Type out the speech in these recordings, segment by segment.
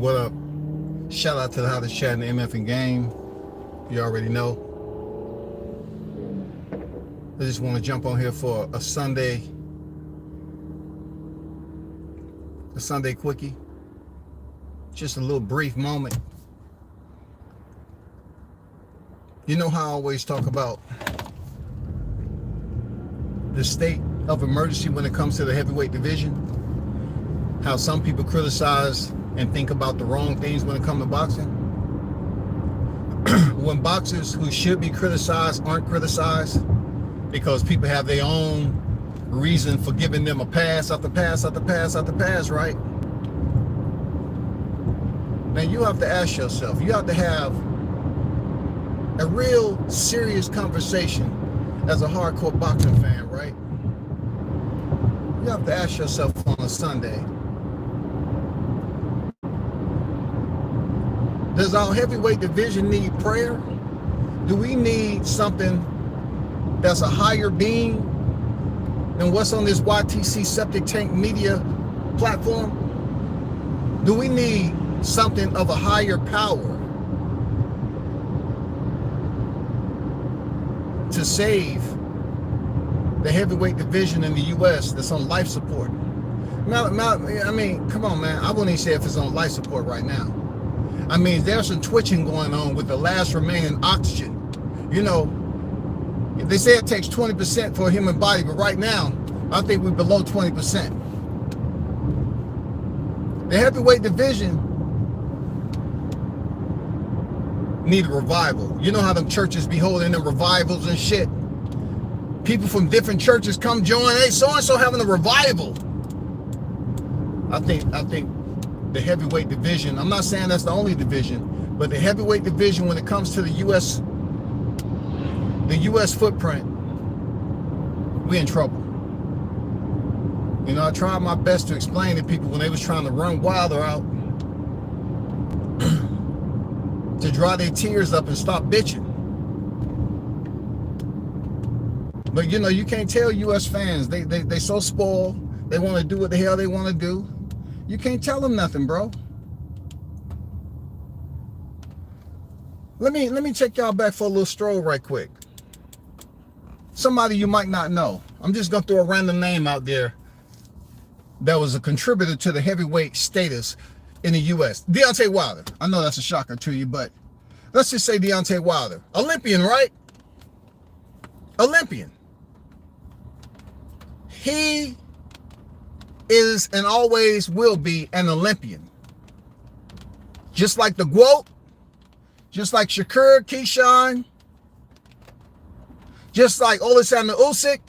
What up? Shout out to the hottest chat in the MF game. You already know. I just want to jump on here for a Sunday quickie. Just a little brief moment. You know how I always talk about the state of emergency when it comes to the heavyweight division? How some people criticize and think about the wrong things when it comes to boxing. When boxers who should be criticized aren't criticized because people have their own reason for giving them a pass after pass after pass after pass, right? Now you have to ask yourself, you have to have a real serious conversation as a hardcore boxing fan, right? You have to ask yourself on a Sunday, does our heavyweight division need prayer? Do we need something that's a higher being than what's on this YTC septic tank media platform? Do we need something of a higher power to save the heavyweight division in the U.S. that's on life support? I mean, come on, man. I wouldn't even say if it's on life support right now. I mean, there's some twitching going on with the last remaining oxygen. You know, they say it takes 20% for a human body, but right now, I think we're below 20%. The heavyweight division need a revival. You know how them churches be holding them revivals and shit? People from different churches come join. Hey, so-and-so having a revival. I think the heavyweight division, I'm not saying that's the only division, but the heavyweight division when it comes to the U.S. footprint, we in trouble. You know, I tried my best to explain to people when they was trying to run Wilder out to dry their tears up and stop bitching. But you know, you can't tell U.S. fans, they so spoiled, they want to do what the hell they want to do. You can't tell them nothing, bro. Let me take y'all back for a little stroll right quick. Somebody you might not know. I'm just gonna throw a random name out there that was a contributor to the heavyweight status in the U.S. Deontay Wilder. I know that's a shocker to you, but let's just say Deontay Wilder. Olympian, right? Olympian. He is and always will be an Olympian. Just like the GOAT, just like Shakur, Keyshawn, just like Oleksandr Usyk,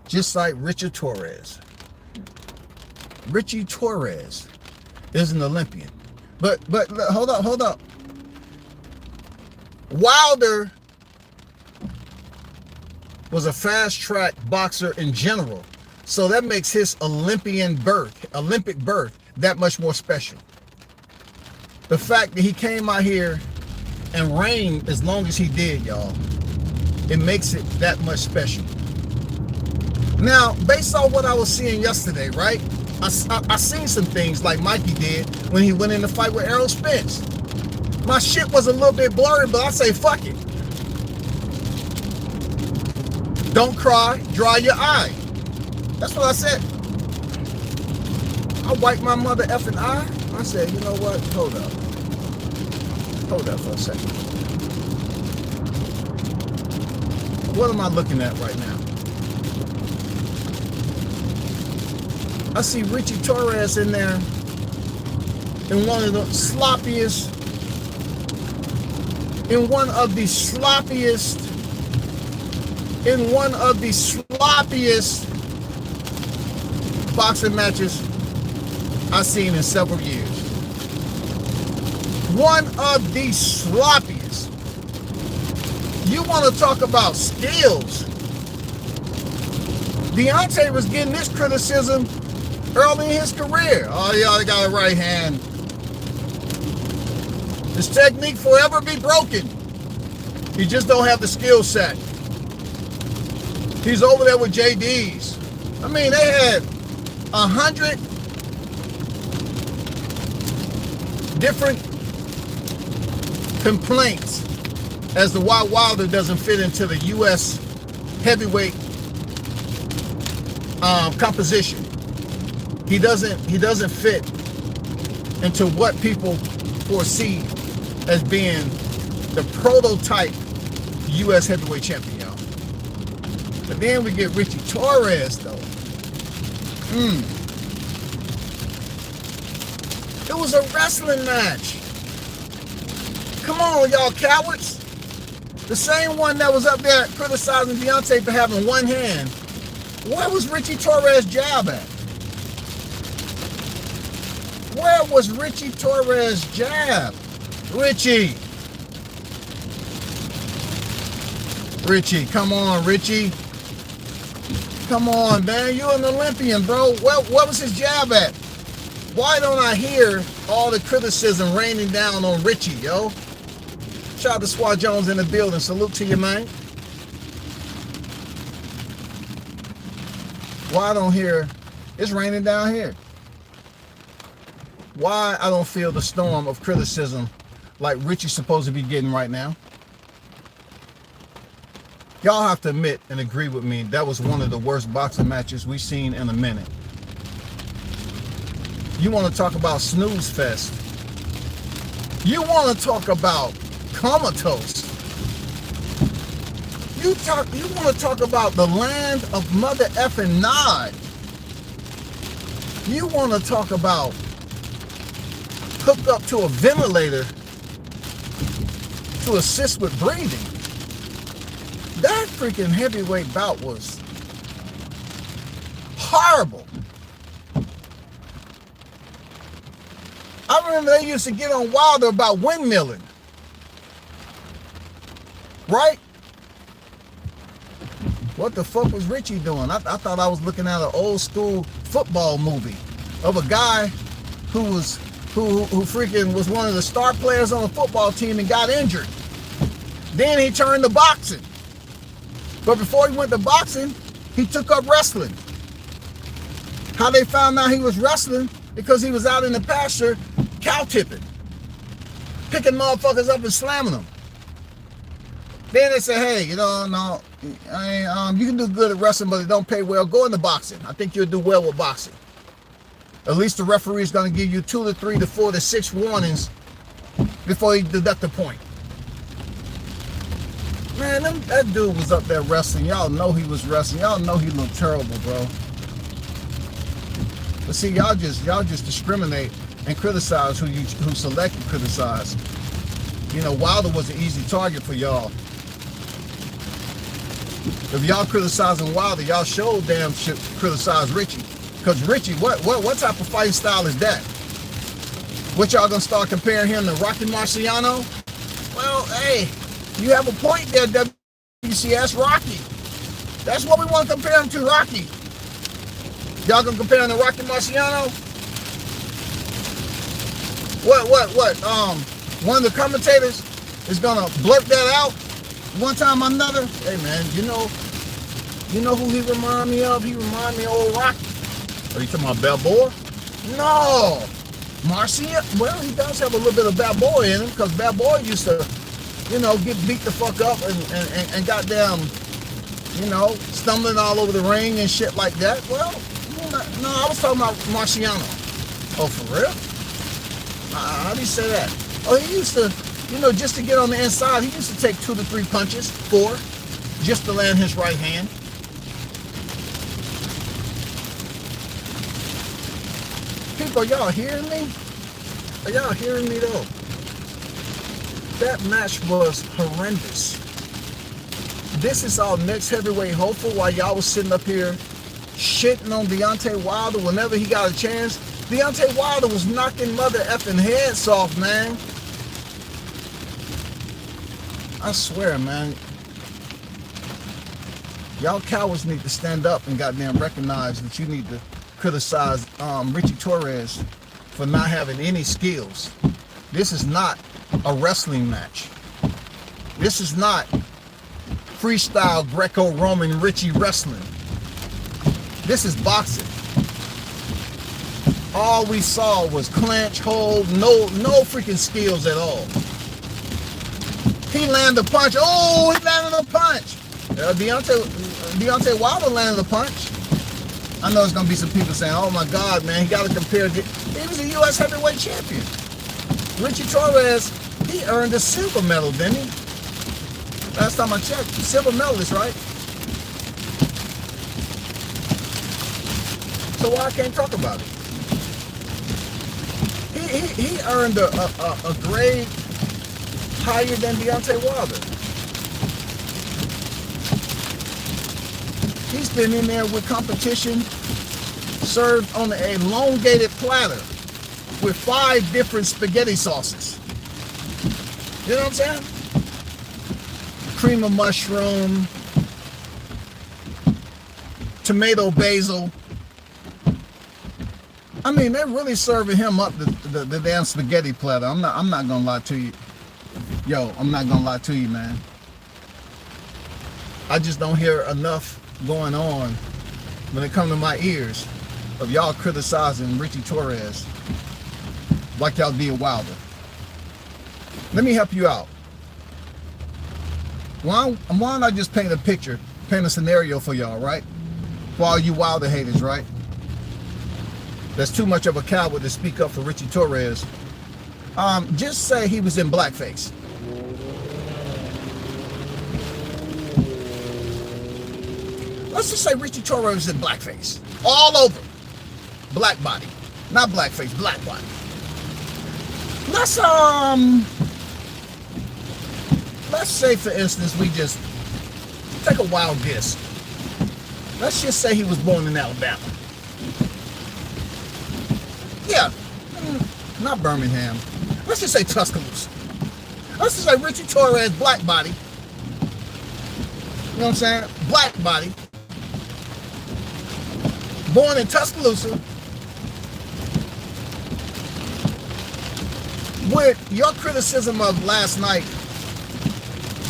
just like Richard Torres. Richie Torres is an Olympian. But hold up. Wilder was a fast track boxer in general. So that makes his Olympic birth that much more special. The fact that he came out here and reigned as long as he did, y'all, it makes it that much special. Now, based on what I was seeing yesterday, right? I seen some things like Mikey did when he went in the fight with Errol Spence. My shit was a little bit blurry, but I say fuck it. Don't cry, dry your eye. That's what I said. I wiped my mother effing eye. I said, you know what? Hold up. Hold up for a second. What am I looking at right now? I see Richie Torres in there in one of the sloppiest boxing matches I've seen in several years. One of the sloppiest. You want to talk about skills? Deontay was getting this criticism early in his career. Oh, y'all got a right hand. His technique forever be broken. He just don't have the skill set. He's over there with JD's. I mean, they had 100 different complaints as to why Wilder doesn't fit into the U.S. heavyweight composition. He doesn't fit into what people foresee as being the prototype U.S. heavyweight champion, y'all. But then we get Richie Torres, though. It was a wrestling match. Come on, y'all cowards. The same one that was up there criticizing Deontay for having one hand. Where was Richie Torres' jab at? Where was Richie Torres' jab? Richie, come on, Richie. Come on, man. You're an Olympian, bro. What was his jab at? Why don't I hear all the criticism raining down on Richie, yo? Shout out to Swat Jones in the building. Salute to you, man. Why I don't hear it's raining down here? Why I don't feel the storm of criticism like Richie's supposed to be getting right now? Y'all have to admit and agree with me, that was one of the worst boxing matches we've seen in a minute. You want to talk about snooze fest? You want to talk about comatose? You want to talk about the land of mother effing Nod? You want to talk about hooked up to a ventilator to assist with breathing? That freaking heavyweight bout was horrible. I remember they used to get on Wilder about windmilling. Right? What the fuck was Richie doing? I thought I was looking at an old school football movie of a guy who freaking was one of the star players on the football team and got injured. Then he turned to boxing. But before he went to boxing, he took up wrestling. How they found out he was wrestling? Because he was out in the pasture cow tipping, picking motherfuckers up and slamming them. Then they say, hey, you can do good at wrestling, but it don't pay well. Go into boxing. I think you'll do well with boxing. At least the referee's going to give you 2 to 3 to 4 to 6 warnings before he deduct a point. Man, that dude was up there wrestling. Y'all know he was wrestling. Y'all know he looked terrible, bro. But see, y'all just discriminate and criticize who select and criticize. You know, Wilder was an easy target for y'all. If y'all criticizing Wilder, y'all sure damn should criticize Richie. Because Richie, what type of fighting style is that? What, y'all gonna start comparing him to Rocky Marciano? Well, hey, you have a point there, WCS. Rocky. That's what we want to compare him to, Rocky. Y'all gonna compare him to Rocky Marciano? What? One of the commentators is gonna blurt that out one time or another. Hey man, you know who he remind me of? He remind me of old Rocky. Are you talking about Balboa? No. Marcia? Well, he does have a little bit of Balboa in him, because Balboa used to, get beat the fuck up and goddamn, stumbling all over the ring and shit like that. Well, no, I was talking about Marciano. Oh, for real? How do you say that? Oh, he used to, just to get on the inside, he used to take 2 to 3 punches, 4, just to land his right hand. People, are y'all hearing me? Are y'all hearing me though? That match was horrendous. This is our next heavyweight hopeful while y'all was sitting up here shitting on Deontay Wilder whenever he got a chance. Deontay Wilder was knocking mother effing heads off, man. I swear, man. Y'all cowards need to stand up and goddamn recognize that you need to criticize Richie Torres for not having any skills. This is not a wrestling match. This is not freestyle Greco-Roman Richie wrestling. This is boxing. All we saw was clinch, hold, no freaking skills at all. He landed a punch. Oh, he landed a punch. Deontay Wilder landed a punch. I know there's going to be some people saying, oh my God, man, he got to compare. He was a U.S. heavyweight champion. Richie Torres, he earned a silver medal, didn't he? Last time I checked, silver medalist, right? So why I can't talk about it? He earned a grade higher than Deontay Wilder. He's been in there with competition, served on an elongated platter with 5 different spaghetti sauces. You know what I'm saying? Cream of mushroom, tomato basil. I mean, they're really serving him up the damn spaghetti platter. I'm not gonna lie to you. Yo, I'm not gonna lie to you, man. I just don't hear enough going on when it comes to my ears of y'all criticizing Richie Torres like y'all did Wilder. Let me help you out. Why don't I just paint a picture, paint a scenario for y'all, right? For all you Wilder haters, right? That's too much of a coward to speak up for Richie Torres. Just say he was in blackface. Let's just say Richie Torres was in blackface. All over. Black body. Not blackface, black body. Let's say, for instance, we just take a wild guess. Let's just say he was born in Alabama. Yeah, not Birmingham. Let's just say Tuscaloosa. Let's just say Richie Torres, black body. You know what I'm saying? Black body. Born in Tuscaloosa. Would your criticism of last night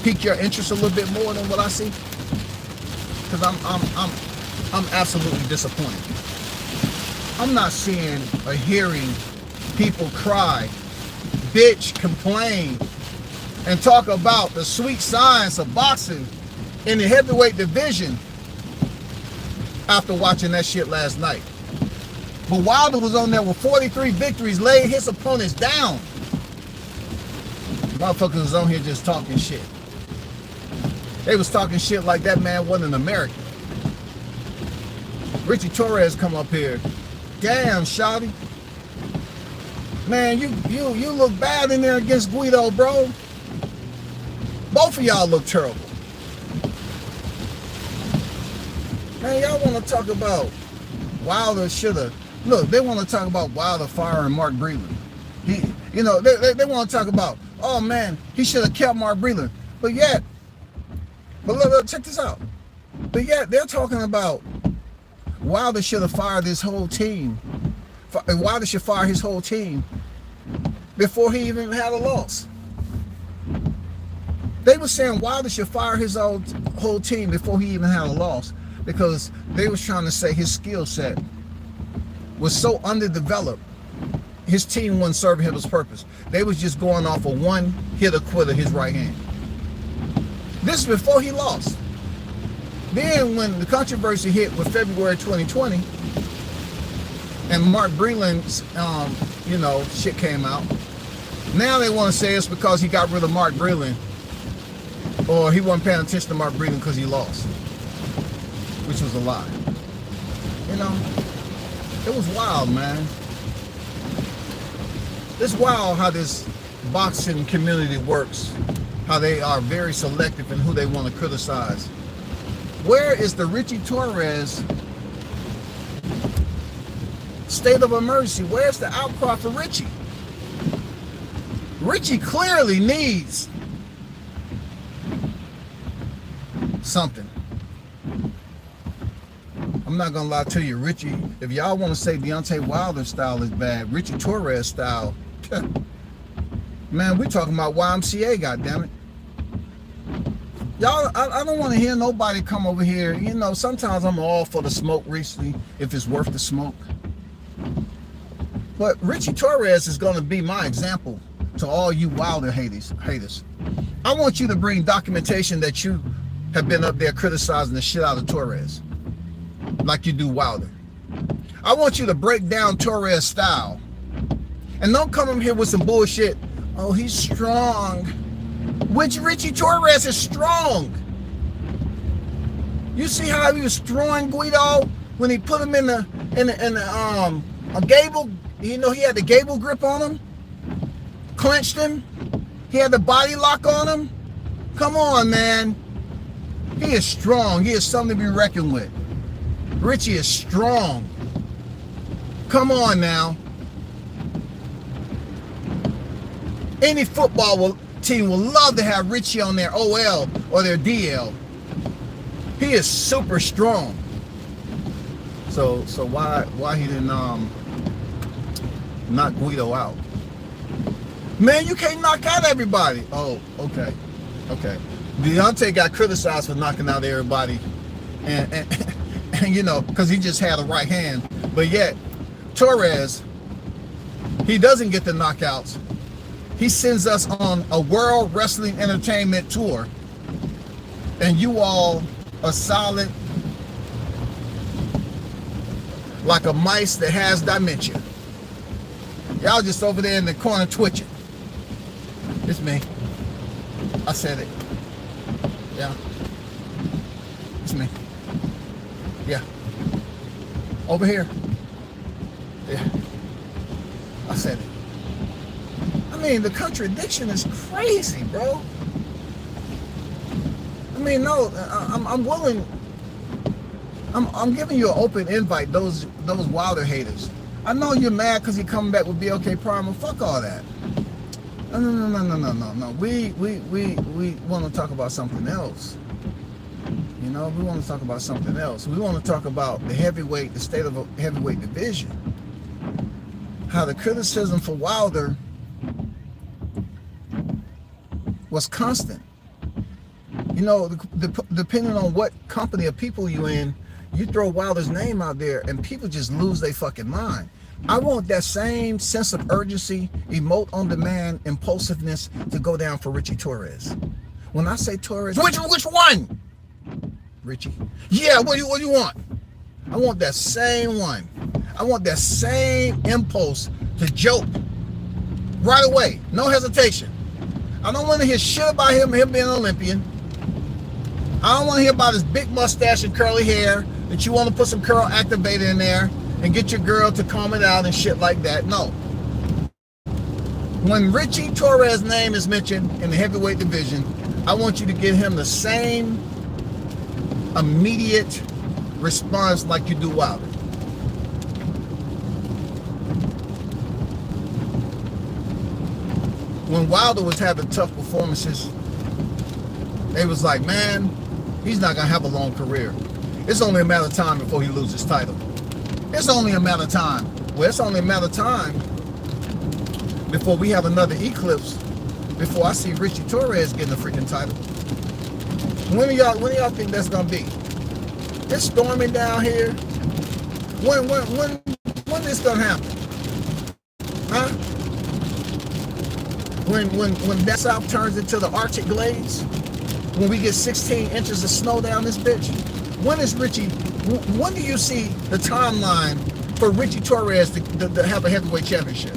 pique your interest a little bit more than what I see? Because I'm absolutely disappointed. I'm not seeing or hearing people cry, bitch, complain, and talk about the sweet science of boxing in the heavyweight division after watching that shit last night. But Wilder was on there with 43 victories, laid his opponents down. Motherfuckers was on here just talking shit. They was talking shit like that man wasn't American. Richie Torres come up here. Damn, shawty. Man, you look bad in there against Guido, bro. Both of y'all look terrible. Man, y'all want to talk about Wilder shoulda. Look, they want to talk about Wilder firing Mark Breland. They want to talk about, oh man, he should have kept Mark Breland. But look, check this out. But yet they're talking about Wilder should have fired his whole team. Wilder should fire his whole team before he even had a loss. They were saying Wilder should fire his whole team before he even had a loss because they was trying to say his skill set was so underdeveloped, his team wasn't serving him his purpose. They was just going off of one hitter quitter, his right hand. This is before he lost. Then when the controversy hit with February 2020 and Mark Breland's shit came out, now they want to say it's because he got rid of Mark Breland or he wasn't paying attention to Mark Breland because he lost, which was a lie. You know, it was wild, man. It's wild how this boxing community works, how they are very selective in who they want to criticize. Where is the Richie Torres state of emergency? Where's the outcry for Richie? Richie clearly needs something. I'm not gonna lie to you, Richie. If y'all want to say Deontay Wilder's style is bad, Richie Torres' style, man, we talking about YMCA, goddammit. Y'all, I don't want to hear nobody come over here. You know, sometimes I'm all for the smoke recently, if it's worth the smoke. But Richie Torres is going to be my example to all you Wilder haters. I want you to bring documentation that you have been up there criticizing the shit out of Torres, like you do Wilder. I want you to break down Torres' style. And don't come in here with some bullshit. Oh, he's strong. Which Richie Torres is strong? You see how he was throwing Guido when he put him in a gable? You know, he had the gable grip on him, clenched him. He had the body lock on him. Come on, man. He is strong. He is something to be reckoned with. Richie is strong. Come on now. Any football team will love to have Richie on their OL or their DL. He is super strong. So why he didn't knock Guido out? Man, you can't knock out everybody. Oh, okay. Deontay got criticized for knocking out everybody, and you know, because he just had a right hand. But yet, Torres, he doesn't get the knockouts. He sends us on a World Wrestling Entertainment tour, and you all are solid like a mice that has dementia. Y'all just over there in the corner twitching. It's me. I said it. Yeah. It's me. Yeah. Over here. Yeah. I said it. I mean, the contradiction is crazy, bro. I mean, no, I'm willing. I'm giving you an open invite, those Wilder haters. I know you're mad because he coming back with BLK Prime, and fuck all that. No. We want to talk about something else. You know, we want to talk about something else. We want to talk about the heavyweight, the state of the heavyweight division. How the criticism for Wilder was constant. You know, depending on what company of people you in, you throw Wilder's name out there and people just lose their fucking mind. I want that same sense of urgency, emote on demand, impulsiveness to go down for Richie Torres. When I say Torres, which one? Richie? Yeah, what do you want? I want that same one. I want that same impulse to joke right away, no hesitation. I don't want to hear shit about him being an Olympian. I don't want to hear about his big mustache and curly hair that you want to put some curl activator in there and get your girl to calm it out and shit like that. No. When Richie Torres' name is mentioned in the heavyweight division, I want you to give him the same immediate response like you do Wilder. When Wilder was having tough performances, they was like, man, he's not going to have a long career. It's only a matter of time before he loses his title. It's only a matter of time. Well, it's only a matter of time before we have another eclipse, before I see Richie Torres getting a freaking title. When do y'all think that's going to be? It's storming down here. When this going to happen? Huh? When that south turns into the Arctic Glades? When we get 16 inches of snow down this bitch? When do you see the timeline for Richie Torres to have a heavyweight championship?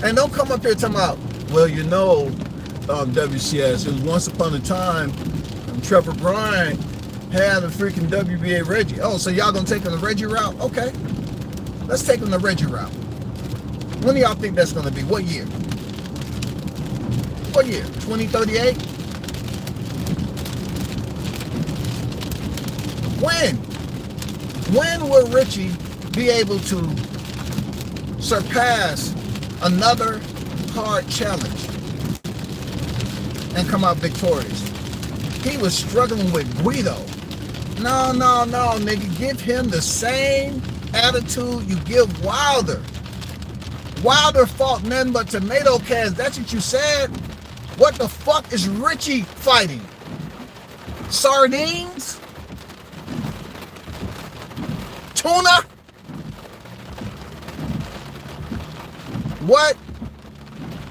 And don't come up here talking about, well, you know, WCS, it was once upon a time Trevor Bryant had a freaking WBA Reggie. Oh, so y'all gonna take him the Reggie route? Okay. Let's take him the Reggie route. When do y'all think that's gonna be? What year? What year? 2038? When will Richie be able to surpass another hard challenge and come out victorious? He was struggling with Guido. No, nigga. Give him the same attitude you give Wilder. Wilder fought nothing but tomato cans. That's what you said? What the fuck is Richie fighting? Sardines? Tuna? What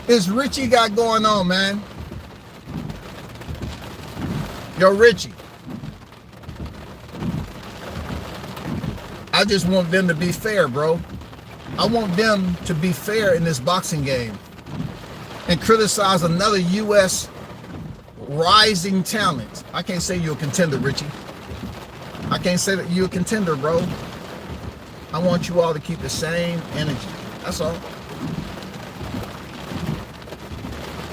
is Richie got going on, man? Yo, Richie. I just want them to be fair, bro. I want them to be fair in this boxing game and criticize another U.S. rising talent. I can't say you're a contender, Richie. I can't say that you're a contender, bro. I want you all to keep the same energy. That's all.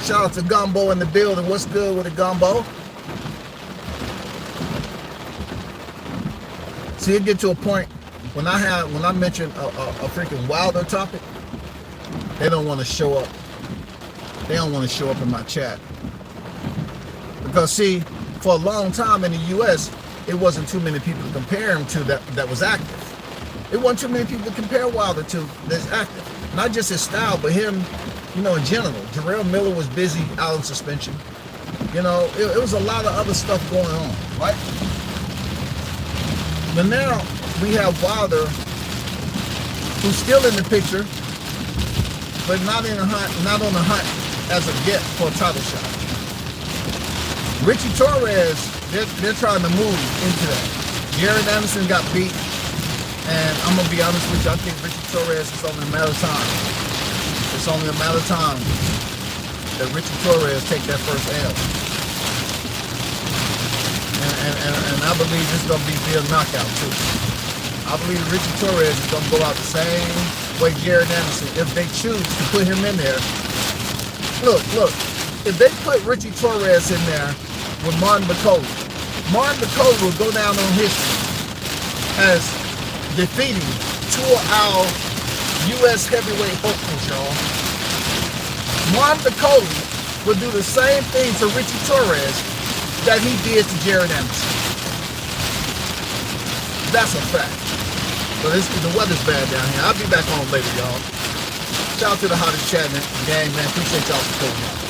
Shout out to Gumbo in the building. What's good with the Gumbo? See, it get to a point when I mention a freaking Wilder topic, they don't want to show up. They don't want to show up in my chat. Because see, for a long time in the US, it wasn't too many people to compare him to that was active. It wasn't too many people to compare Wilder to that's active. Not just his style, but him, you know, in general. Jarrell Miller was busy out on suspension. You know, it was a lot of other stuff going on, right? But now we have Wilder, who's still in the picture, but not in a hunt, not on the hunt as of yet for a title shot. Richie Torres, they're trying to move into that. Jared Anderson got beat, and I'm gonna be honest with you, I think Richie Torres is only a matter of time. It's only a matter of time that Richie Torres take that first L. And I believe this is gonna be a knockout too. I believe Richie Torres is gonna go out the same way Jared Anderson, if they choose to put him in there. Look, if they put Richie Torres in there with Martin Bakole will go down on history as defeating two of our U.S. heavyweight hopefuls, y'all. Martin Bakole will do the same thing to Richie Torres that he did to Jared Anderson. That's a fact. But the weather's bad down here. I'll be back on later, y'all. Shout out to the hottest chat gang, man. Appreciate y'all supporting.